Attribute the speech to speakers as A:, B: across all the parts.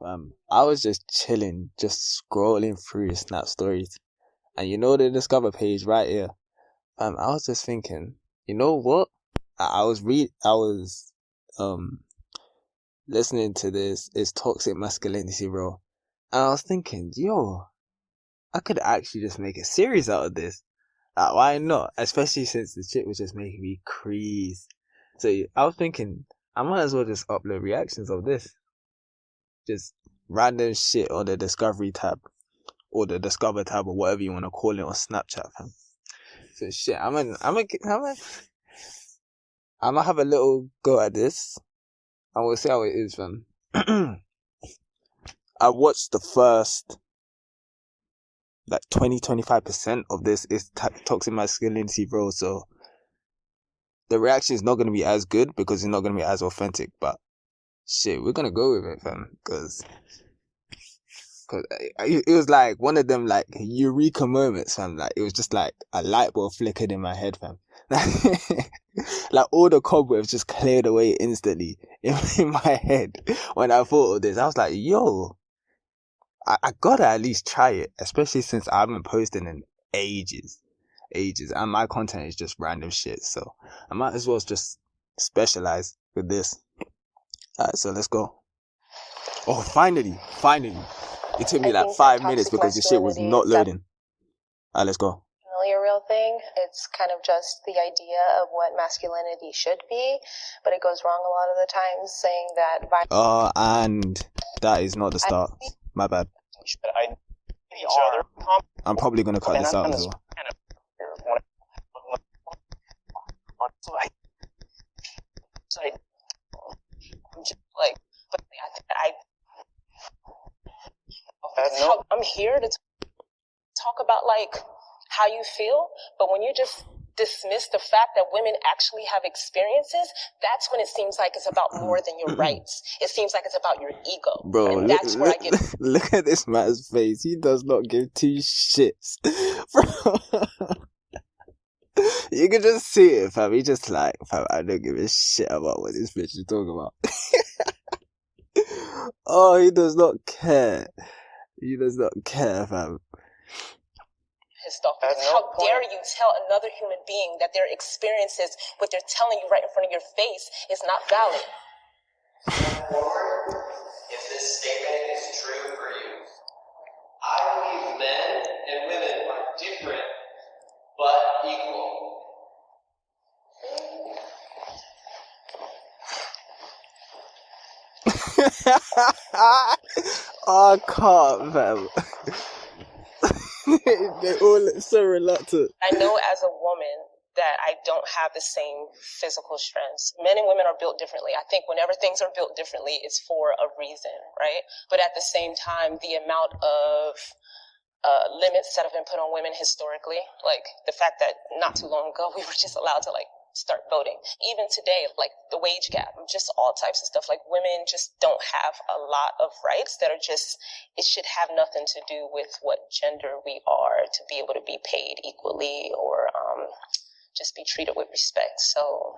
A: I was just chilling, just scrolling through Snap stories, and the Discover page right here. I was just thinking, you know what? I was listening to this. It's toxic masculinity, bro, and I was thinking, yo, I could actually just make a series out of this. Why not? Especially since the shit was just making me crease. So I was thinking, I might as well just upload reactions of this. Just random shit on the Discovery tab. Or the Discover tab, or whatever you want to call it, on Snapchat, fam. So shit, I'm gonna have a little go at this. And we'll see how it is, fam. I watched the first 20-25% of this is toxic masculinity, bro. So the reaction is not going to be as good because it's not going to be as authentic. But shit, we're going to go with it, fam. Because it was like one of them like eureka moments, fam. Like it was just like a light bulb flickered in my head, fam. Like all the cobwebs just cleared away instantly in my head when I thought of this. I was like, yo, I gotta at least try it, especially since I haven't posted in ages, and my content is just random shit. So I might as well just specialize with this. Alright, so let's go. Oh, finally! It took me like 5 minutes because the shit was not loading. Alright, let's go.
B: A real thing. It's kind of just the idea of what masculinity should be, but it goes wrong a lot of the times, saying that
A: and that is not the start. My bad. I'm probably gonna cut this out as well.
B: I'm here to talk about like how you feel, but when you just dismiss the fact that women actually have experiences, that's when it seems like it's about more than your rights. It seems like it's about your ego.
A: Bro, look at this man's face. He does not give two shits. Bro. You can just see it, fam. He just like, fam, I don't give a shit about what this bitch is talking about. Oh, he does not care. He does not care, fam.
B: How dare you tell another human being that their experiences, what they're telling you right in front of your face, is not valid?
C: If this statement is true for you, I believe men and women are different, but equal.
A: Oh, I can't, fam. They all look so reluctant.
B: I know as a woman that I don't have the same physical strengths. Men and women are built differently. I think whenever things are built differently, it's for a reason, right? But at the same time, the amount of limits that have been put on women historically, like the fact that not too long ago we were just allowed to like start voting. Even today, like the wage gap, just all types of stuff. Like women just don't have a lot of rights that are just, it should have nothing to do with what gender we are to be able to be paid equally or just be treated with respect. So,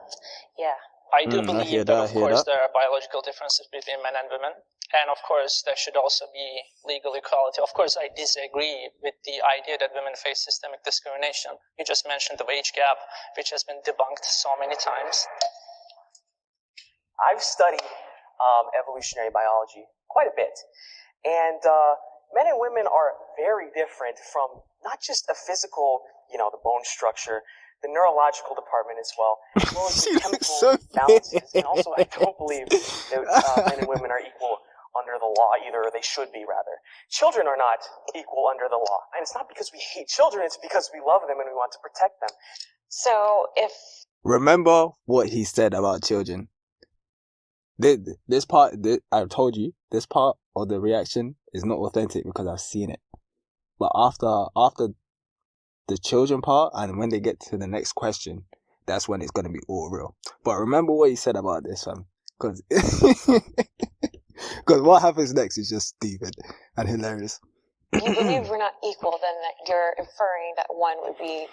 B: yeah.
D: I do believe that, of course, there are biological differences between men and women. And of course, there should also be legal equality. Of course, I disagree with the idea that women face systemic discrimination. You just mentioned the wage gap, which has been debunked so many times.
E: I've studied evolutionary biology quite a bit. And men and women are very different from not just a physical, the bone structure, the neurological department as well as the chemical balances. And also, I don't believe that men and women are equal under the law either, or they should be, rather. Children are not equal under the law. And it's not because we hate children, it's because we love them and we want to protect them.
B: So if...
A: Remember what he said about children. This part, I've told you, this part of the reaction is not authentic because I've seen it. But after the children part, and when they get to the next question, that's when it's going to be all real. But remember what he said about this, fam. Because what happens next is just stupid and hilarious.
B: You believe we're not equal, then that you're inferring that one would be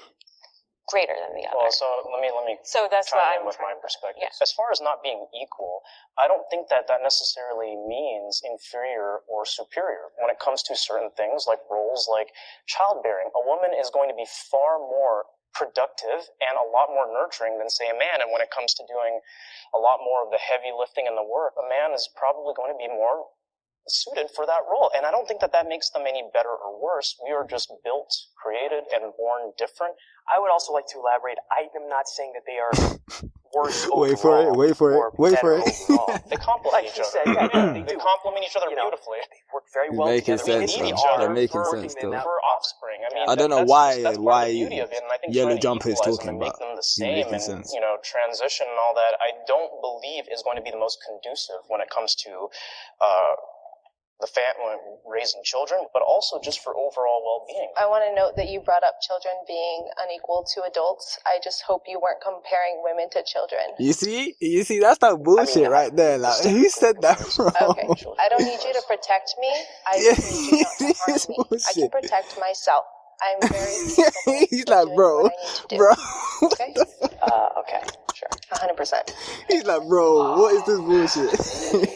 B: greater than the other.
F: Well, so let me
B: So that's what
F: chime in
B: I'm
F: with my
B: trying.
F: perspective.
B: Yeah.
F: As far as not being equal, I don't think that necessarily means inferior or superior when it comes to certain things like roles like childbearing. A woman is going to be far more productive and a lot more nurturing than, say, a man. And when it comes to doing a lot more of the heavy lifting and the work, a man is probably going to be more suited for that role. And I don't think that makes them any better or worse. We are just built, created, and born different.
E: I would also like to elaborate. I am not saying that they are worse overall.
A: Wait for it.
F: They complement each other. They complement each other beautifully.
E: They work very well
A: making
E: together.
A: sense,
F: We need
A: fam.
F: each other
A: They're making
F: for,
A: sense still.
F: for offspring. I mean,
A: I don't know
F: that's
A: why
F: part of the beauty of it. And I think
A: Yellow
F: trying to
A: Jumper is
F: equalize them
A: talking
F: and make
A: about.
F: them the
A: He's
F: same
A: making
F: and,
A: sense.
F: transition and all that, I don't believe is going to be the most conducive when it comes to the family, raising children, but also just for overall well-being.
B: I want to note that you brought up children being unequal to adults. I just hope you weren't comparing women to children.
A: You see, that's that bullshit right there. Like, who said that, bro?
B: Okay, I don't need you to protect me. I just need you not to harm me. I can protect myself. I'm very capable
A: He's
B: of
A: like,
B: doing
A: bro,
B: what I need to do.
A: bro.
B: Okay?
E: Okay, sure.
B: 100%.
A: He's like, bro, what is this bullshit?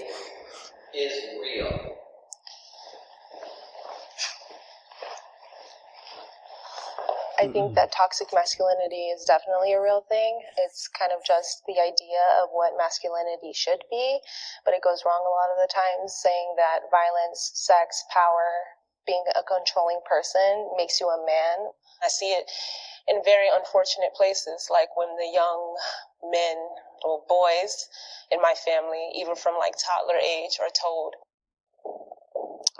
C: Is real.
B: I think that toxic masculinity is definitely a real thing. It's kind of just the idea of what masculinity should be, but it goes wrong a lot of the times, saying that violence, sex, power, being a controlling person makes you a man. I see it in very unfortunate places, like when the young men or boys in my family, even from like toddler age, are told,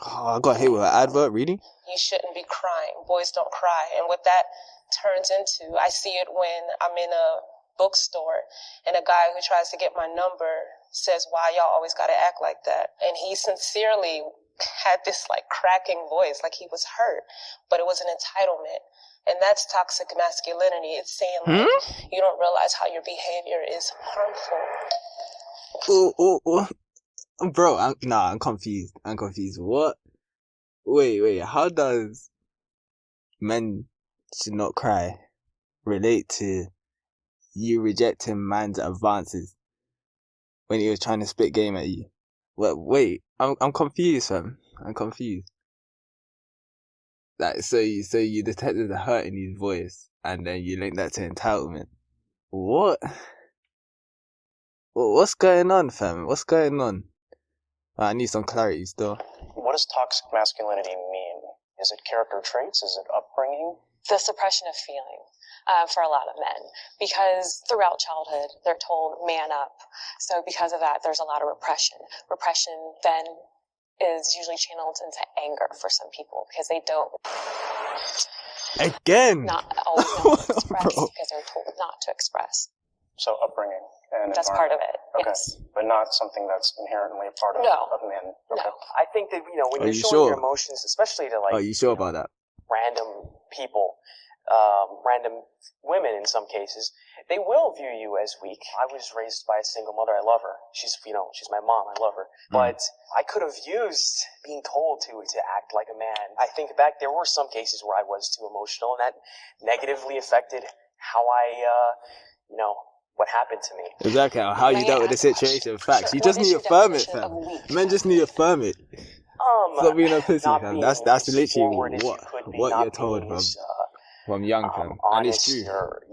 A: Oh, I got hit with an advert, really?
B: you shouldn't be crying. Boys don't cry. And what that turns into, I see it when I'm in a bookstore and a guy who tries to get my number says, why y'all always got to act like that? And he sincerely had this like cracking voice, like he was hurt, but it was an entitlement. And that's toxic masculinity. It's saying like, you don't realize how your behavior is harmful.
A: Bro, I'm confused. What? Wait. How does men should not cry relate to you rejecting man's advances when he was trying to spit game at you? Wait, I'm confused, fam. I'm confused. Like, so you detected the hurt in his voice, and then you link that to entitlement. What? What's going on, fam? What's going on? I need some clarity still.
F: What does toxic masculinity mean? Is it character traits? Is it upbringing?
B: The suppression of feeling for a lot of men, because throughout childhood they're told man up. So because of that, there's a lot of repression. Repression then is usually channeled into anger for some people because they don't
A: Again.
B: not always know how to express because they're told not to express.
F: So upbringing and
B: That's part of it.
F: Okay,
B: Yes.
F: but not something that's inherently a part of men. Okay.
B: No.
E: I think that, when you're showing your emotions, especially to like...
A: Are you sure about that?
E: Random people, random women in some cases, they will view you as weak. I was raised by a single mother. I love her. She's my mom. I love her. But I could have used being told to act like a man. I think back, there were some cases where I was too emotional, and that negatively affected how I, what happened to me.
A: Exactly, how you dealt with the situation. Facts. You just need to affirm it, fam. Men just need to affirm it. Stop being a pussy, fam. That's literally what you're told from young, fam. And it's true.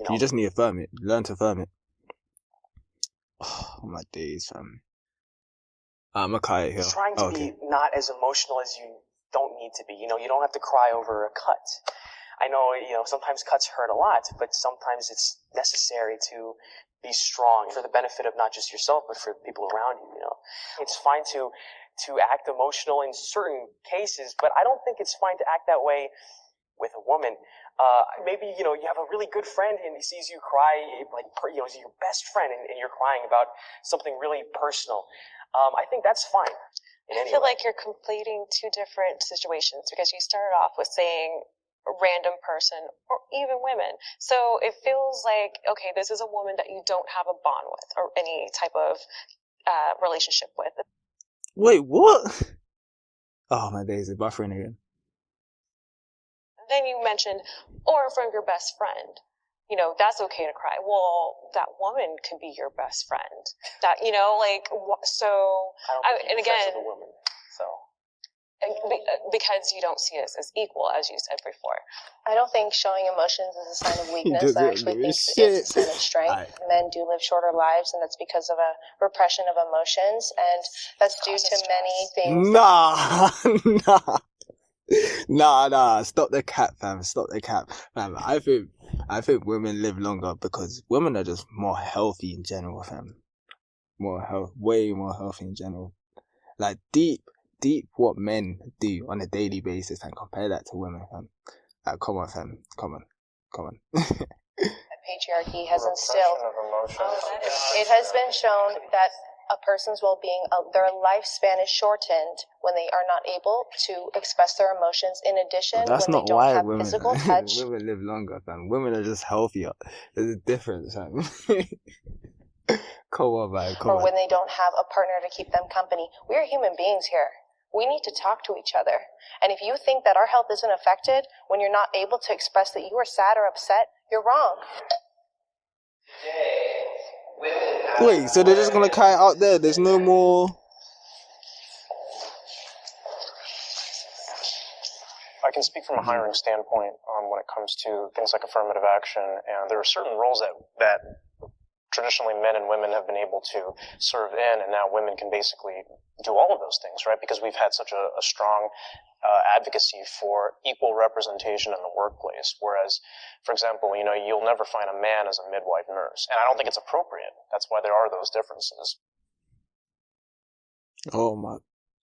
A: You just need to affirm it. Learn to affirm it. Oh, my days, fam. I'm gonna cut it here.
E: Trying to be not as emotional as you don't need to be. You don't have to cry over a cut. I know, sometimes cuts hurt a lot, but sometimes it's necessary to be strong for the benefit of not just yourself, but for the people around you, It's fine to act emotional in certain cases, but I don't think it's fine to act that way with a woman. Maybe, you have a really good friend and he sees you cry, he's your best friend and you're crying about something really personal. I think that's fine.
B: I feel like you're conflating two different situations because you started off with saying a random person or even women. So it feels like, okay, this is a woman that you don't have a bond with or any type of relationship with.
A: Wait, what? Oh, my days, it's buffering again.
B: Then you mentioned, or from your best friend. that's okay to cry. Well, that woman could be your best friend. That, so, and again,
F: a woman, so.
B: Because you don't see us as equal, as you said before.
G: I don't think showing emotions is a sign of weakness. I actually think it's a sign of strength. Men do live shorter lives, and that's because of a repression of emotions, and that's due to many things.
A: Nah. Stop the cap, fam. Stop the cap, fam. I think women live longer because women are just more healthy in general, fam. Way more healthy in general. Like deep what men do on a daily basis and compare that to women, fam. Like, come on, fam. Come on.
G: Patriarchy has instilled. It has been shown that a person's well-being, their lifespan is shortened when they are not able to express their emotions. In addition,
A: that's
G: when
A: not
G: they don't
A: why
G: have
A: women,
G: physical touch.
A: Women live longer, fam. Women are just healthier. There's a difference, fam. Come on, man.
G: Or when they don't have a partner to keep them company. We are human beings here. We need to talk to each other. And if you think that our health isn't affected when you're not able to express that you are sad or upset, you're wrong.
A: Wait, so they're just gonna cut it out there? There's no more.
F: I can speak from a hiring standpoint when it comes to things like affirmative action, and there are certain roles that traditionally men and women have been able to serve in, and now women can basically do all of those things, right? Because we've had such a strong advocacy for equal representation in the workplace. Whereas, for example, you'll never find a man as a midwife nurse, and I don't think it's appropriate. That's why there are those differences.
A: Oh my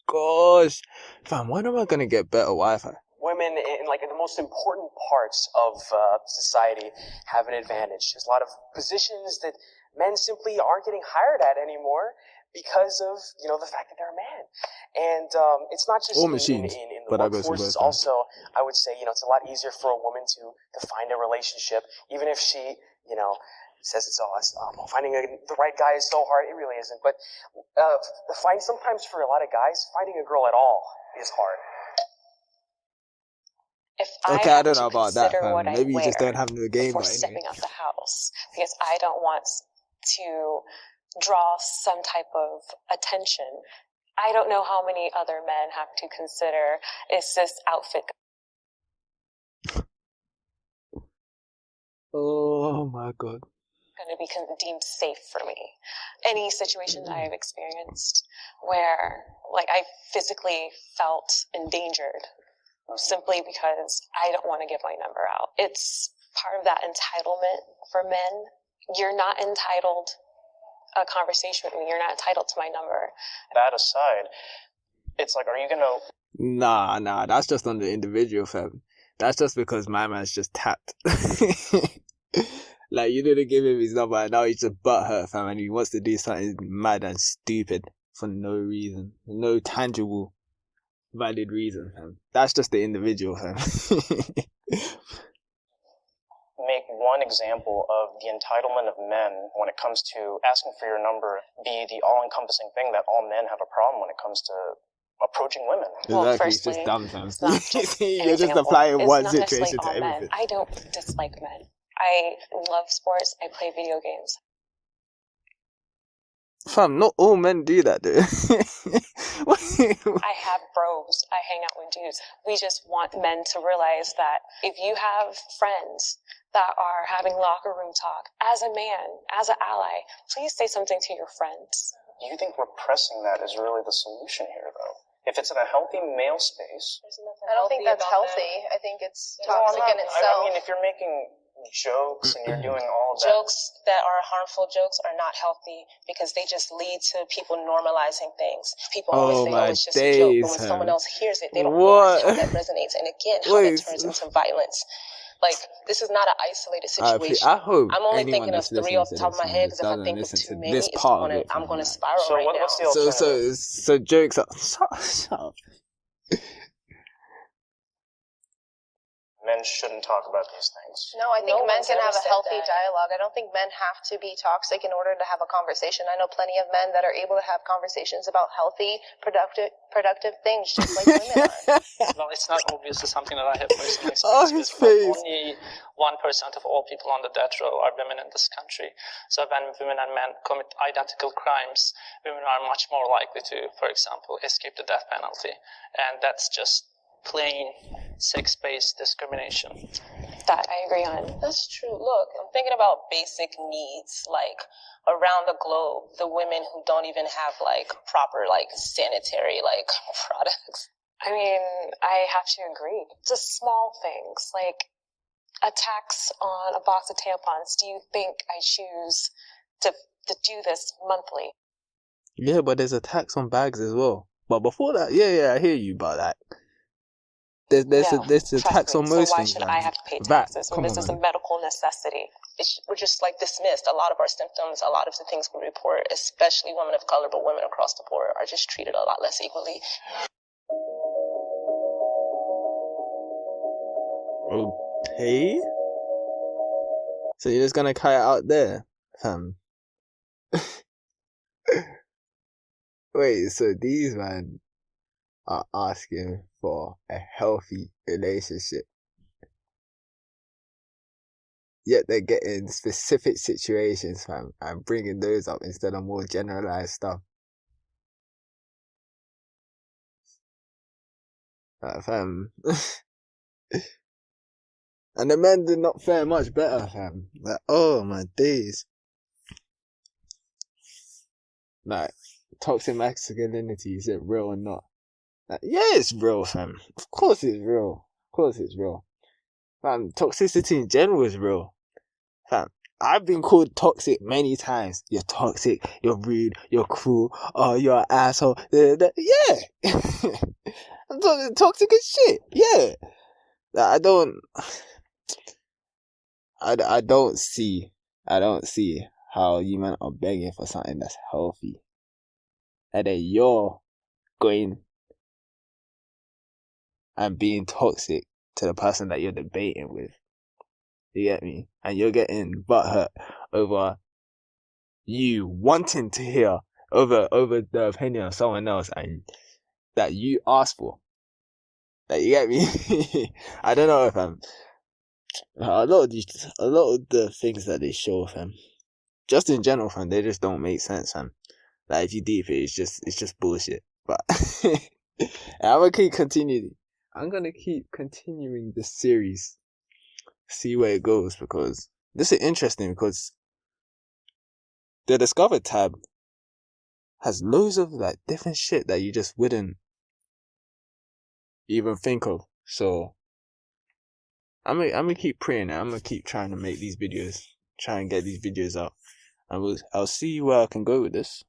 A: gosh, fam, when am I gonna get better Wi-Fi?
E: Women in the most important parts of society have an advantage. There's a lot of positions that men simply aren't getting hired at anymore because of the fact that they're a man. And it's not just in the workforce. It's also, I would say, it's a lot easier for a woman to find a relationship, even if she says it's finding the right guy is so hard. It really isn't. But sometimes for a lot of guys, finding a girl at all is hard.
A: I don't know about that, fam. Maybe you just don't have no game
B: before stepping out the house, because I don't want to draw some type of attention. I don't know how many other men have to consider, is this outfit
A: oh my god,
B: going to be deemed safe for me? Any situation that I've experienced where I physically felt endangered simply because I don't want to give my number out. It's part of that entitlement for men. You're not entitled a conversation with me. You're not entitled to my number.
F: That aside, it's are you gonna...
A: Nah, that's just on the individual, fam. That's just because my man's just tapped. You didn't give him his number and now he's just butthurt, fam, and he wants to do something mad and stupid for no reason. No tangible valid reason, fam. That's just the individual, fam.
F: Make one example of the entitlement of men when it comes to asking for your number be the all-encompassing thing that all men have a problem when it comes to approaching women.
A: Exactly, it's just dumb, fam. You're just applying one situation to everything.
B: I don't dislike men. I love sports. I play video games.
A: Fam, not all men do that, dude.
B: I have bros. I hang out with dudes. We just want men to realize that if you have friends that are having locker room talk, as a man, as an ally, please say something to your friends.
F: Do you think repressing that is really the solution here, though? If it's in a healthy male space...
G: I don't think that's healthy. I think it's toxic in itself.
F: I mean, if you're making jokes and you're doing all that...
B: Jokes that are harmful jokes are not healthy because they just lead to people normalizing things. People always think, it's just a joke, but when someone else hears it, they don't realize how that resonates. And again, how that turns into violence. This is not an isolated situation.
A: I hope
B: I'm only thinking of 3 off the top of my head, because if I think of too many, I'm going to spiral right now.
F: What's the alternative?
A: So jokes are... Shut up.
F: men shouldn't talk about these things.
G: No, I think
B: No
G: men
B: one's
G: can
B: ever
G: have a
B: said
G: healthy
B: that.
G: dialogue. I don't think men have to be toxic in order to have a conversation. I know plenty of men that are able to have conversations about healthy, productive things, just like women are.
D: Well, it's not obviously something that I have personally
A: Oh,
D: experienced
A: his
D: with, but
A: face.
D: only 1% of all people on the death row are women in this country. So when women and men commit identical crimes, women are much more likely to, for example, escape the death penalty. And that's just plain sex-based discrimination.
H: That I agree on.
B: That's true. Look, I'm thinking about basic needs, like around the globe, the women who don't even have like proper like sanitary like products.
H: I mean, I have to agree. Just small things like a tax on a box of tampons. Do you think I choose to do this monthly?
A: Yeah, but there's a tax on bags as well. But before that, yeah, I hear you about that. There's a tax on most
H: so why
A: things.
H: should I have to pay
A: VAT,
H: taxes when this is a medical necessity?
B: We're just like dismissed. A lot of our symptoms, a lot of the things we report, especially women of color, but women across the board, are just treated a lot less equally.
A: Okay. So you're just gonna cut it out there, Wait, so these men are asking for a healthy relationship, yet they're getting specific situations, fam, and bringing those up instead of more generalized stuff. Fam. And the men did not fare much better, fam. Like, oh my days. Like, toxic masculinity, is it real or not? Like, yeah, it's real, fam. Of course it's real. Of course it's real. Fam, toxicity in general is real. Fam, I've been called toxic many times. You're toxic, you're rude, you're cruel, oh, you're an asshole. Yeah. I'm talking toxic as shit. Yeah. Like, I don't see how you men are begging for something that's healthy. And then you're going and being toxic to the person that you're debating with. You get me? And you're getting butthurt over you wanting to hear over the opinion of someone else and that you asked for. That you get me? I don't know if a lot of the things that they show, fam, just in general, fam, they just don't make sense, fam. Like, if you deep it, it's just bullshit. But I'm gonna keep continuing this series, see where it goes, because this is interesting, because the Discover tab has loads of like different shit that you just wouldn't even think of. So I'm gonna keep praying. I'm gonna keep trying to make these videos, try and get these videos out, and I'll see where I can go with this.